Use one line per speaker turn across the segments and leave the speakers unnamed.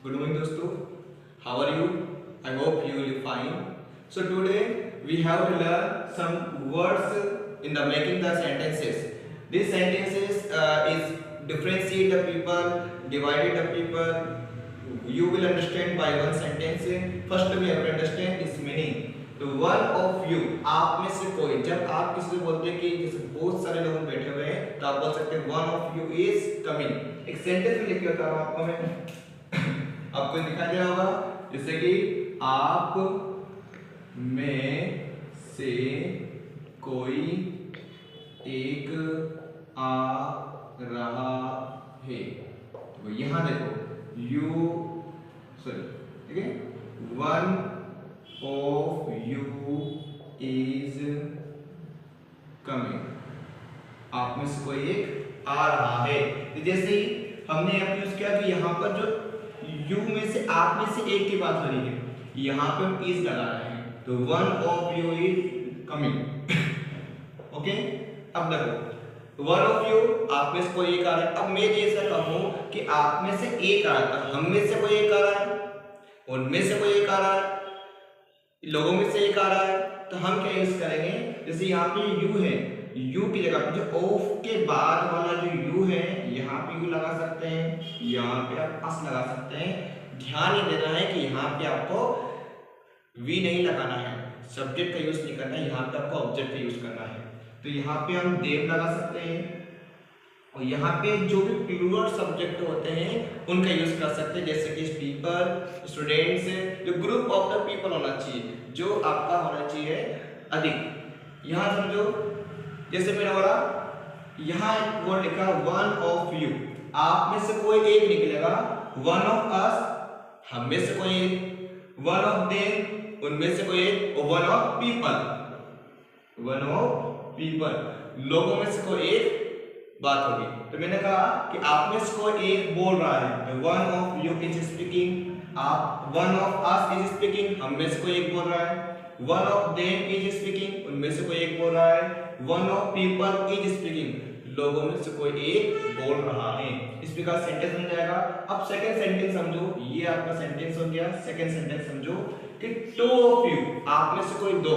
Good morning दोस्तों, how are you? I hope you will be fine. So today we have to learn some words in the making the sentences. These sentences is differentiate the people, divided the people. You will understand by one sentence. First we have to understand its meaning. तो one of you, आप में से कोई, जब आप किसी से बोलते हैं कि जैसे बहुत सारे लोग बैठे हुए हैं तो आप बोल सकते हैं one of you is coming. एक सेंटेंस में लिख के बता रहा हूं आपको मैं, आपको दिखाई दे रहा होगा जैसे कि आप में से कोई एक आ रहा है। तो यहां देखो यू सॉरी, ठीक है, one of you is coming, आप में से कोई एक आ रहा है। तो जैसे ही हमने यहाँ यूज किया कि यहाँ पर जो यू में से आप में से एक की बात हो रही है, यहाँ पे हम इज लगा रहे हैं, तो one of you is coming. Okay, अब देखो वन ऑफ यू, आप में से कोई एक आ रहा है। अब मैं ऐसा कहूं कि आप में से एक आ रहा है, हम में से कोई एक आ रहा है, उनमें से कोई एक आ रहा है, लोगों में से एक आ रहा है, तो हम क्या यूज करेंगे, जैसे यहाँ पे यू है, यू की जगह पे जो ऑफ के बाद वाला जो यू है यहाँ पे यू लगा सकते हैं, यहाँ पे आप अस लगा सकते हैं। ध्यान ये देना है कि यहाँ पे आपको वी नहीं लगाना है, सब्जेक्ट का यूज नहीं करना है, यहाँ पे आपको ऑब्जेक्ट का यूज करना है। तो यहाँ पे हम देव लगा सकते हैं, और यहाँ पे जो भी प्लूरल सब्जेक्ट होते हैं उनका यूज कर सकते हैं, जैसे कि पीपल, स्टूडेंट्स, जो ग्रुप ऑफ द पीपल होना चाहिए, जो आपका होना चाहिए अधिक। यहाँ समझो जैसे मैंने बोला, यहाँ एक वर्ड लिखा वन ऑफ यू, आप में से कोई एक निकलेगा, वन ऑफ अस, हम में से कोई एक, वन ऑफ देम, उनमें से कोई एक, और one of people, one of people, लोगों में से कोई एक बात होगी। तो मैंने कहा कि आप में से कोई एक बोल रहा है, one of you is speaking, आप one of us is speaking, हम में से कोई एक बोल रहा है, one of them is speaking, उनमें से कोई एक बोल रहा है, one of people is speaking, लोगों में से कोई एक बोल रहा है। इस प्रकार सेंटेंस बन जाएगा। अब सेकंड सेंटेंस समझो, ये आपका सेंटेंस हो गया। सेकंड सेंटेंस समझो कि टू ऑफ यू, आप में से कोई दो,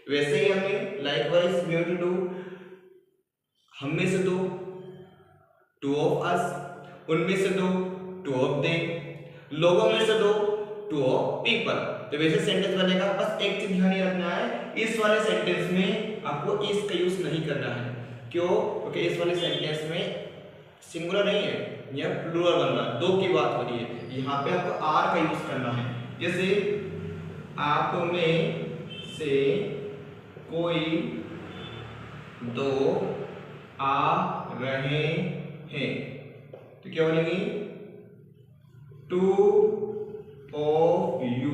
वैसे ही हमें likewise we have to do, हम में से दो, टू ऑफ अस, उनमें से दो, टू ऑफ देम, लोगों में से दो, टू ऑफ पीपल। तो वैसे सेंटेंस बनेगा। बस एक चीज ध्यान रखना है, इस वाले सेंटेंस में आपको इस का यूज नहीं करना है। क्यों? क्योंकि इस वाले सेंटेंस में सिंगुलर नहीं है, यह प्लूरल बन रहा है, दो की बात हो रही है। यहाँ पे आपको आर का यूज करना है, जैसे आप में से कोई दो आ रहे हैं, तो क्या बोलेंगे, two of you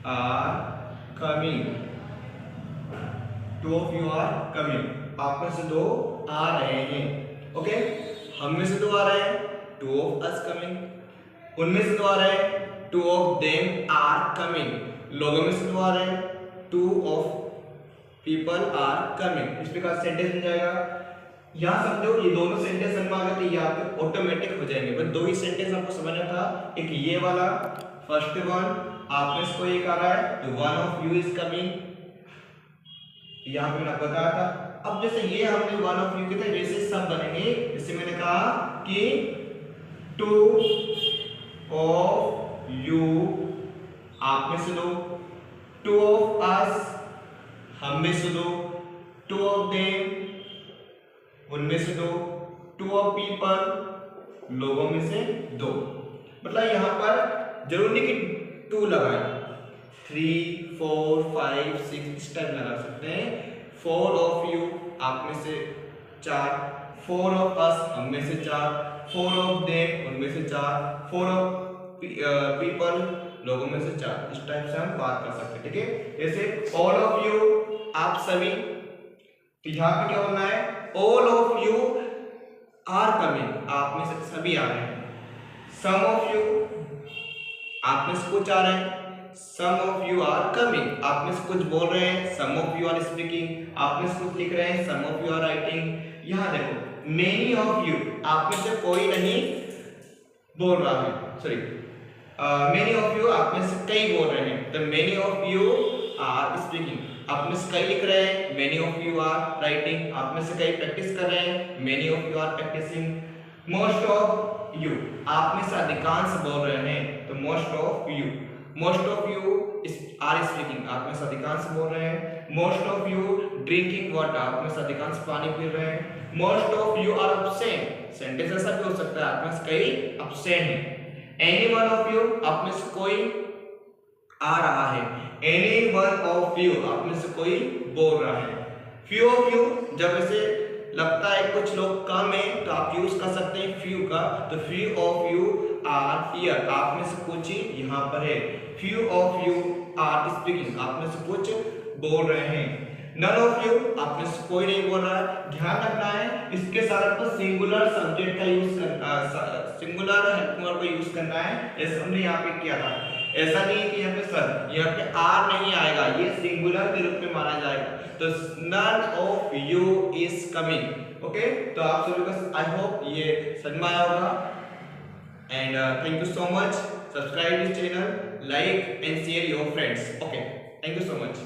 are coming, two of you are coming, आप में से दो आ रहे हैं। ओके, हम में से दो आ रहे हैं, टू ऑफ अस कमिंग, उनमें से दो आ रहे हैं, two of them are coming, लोगों में से दो आ रहे हैं, two of people are coming. इस प्रकार सेंटेंस बन जाएगा। यहाँ समझो ये दोनों सेंटेंस समझ में आ गए तो ये आपके ऑटोमेटिक हो जाएंगे। बस दो ही सेंटेंस आपको समझना था, एक ये वाला फर्स्ट वन, आप में से कोई एक आ रहा है, तो one of you is coming, यहाँ पे मैंने बताया था। अब जैसे ये हमने वन ऑफ यू के थे, वैसे सब बनेंगे। जैसे मैंने कहा कि टू ऑफ यू, आप में से दो, टू ऑफ अस, हम में से दो, टू ऑफ देम, उनमें से दो, टू ऑफ पीपल, लोगों में से दो। मतलब यहाँ पर जरूरी नहीं कि टू लगाए, 3, 4, 5, 6 इस टाइप लगा सकते हैं। 4 ऑफ यू, आप में से 4, 4 ऑफ अस, हम में से 4, 4 ऑफ देम, उनमें से 4, 4 ऑफ पीपल, लोगों में से 4। इस टाइप से हम बात कर सकते हैं। ठीक है, जैसे ऑल ऑफ यू, आप सभी, तो यहाँ पे क्या बोलना है, all of you are coming, आप में से सभी आ रहे हैं। सम ऑफ यू, आप में से कुछ आ रहे हैं, सम ऑफ यू आर कमिंग, आप में से कुछ बोल रहे हैं, सम ऑफ यू आर स्पीकिंग, आप में से कुछ लिख रहे हैं, सम ऑफ यू आर राइटिंग। यहाँ देखो मेनी ऑफ यू, आप में से कोई नहीं बोल रहा है, सॉरी मेनी ऑफ यू आप में से कई बोल रहे हैं, तो many of you are speaking, आप में से कई लिख रहे हैं, many of you are writing, आप में से कई प्रैक्टिस कर रहे हैं, many of you are practising, most of you आप में से अधिकांश बोल रहे हैं, तो most of you are speaking, आप में से अधिकांश बोल रहे हैं, most of you drinking water, आप में से अधिकांश पानी पी रहे हैं, most of you are absent, sentence ऐसा भी हो सकता है आप में से कई अब्सेंट हैं, एनी वन ऑफ यू आप में से कोई आ रहा है, एनी वन ऑफ यू आप में से कोई बोल रहा है, फ्यू ऑफ यू जब ऐसे लगता है कुछ लोग कम है तो आप यूज कर सकते हैं फ्यू का, तो few of you are here, आप में से कुछ यहाँ पर है, few of you are speaking, आप में से कुछ बोल रहे हैं, नन ऑफ यू आप में से कोई नहीं बोल रहा है, ध्यान रखना है इसके साथ आपको सिंगुलर सब्जेक्ट का यूज करना, सिंगुलर हेल्प का यूज करना है, ऐसा हमने यहाँ पे किया था, ऐसा नहीं है कि यहाँ पे सर, यहाँ पे आर नहीं आएगा, ये सिंगुलर के रूप में माना जाएगा, तो none of you is coming, okay, तो आप सभी को आई होप ये समझ में आया होगा, and thank you so much, subscribe this channel, like and share your friends, okay, thank you so much.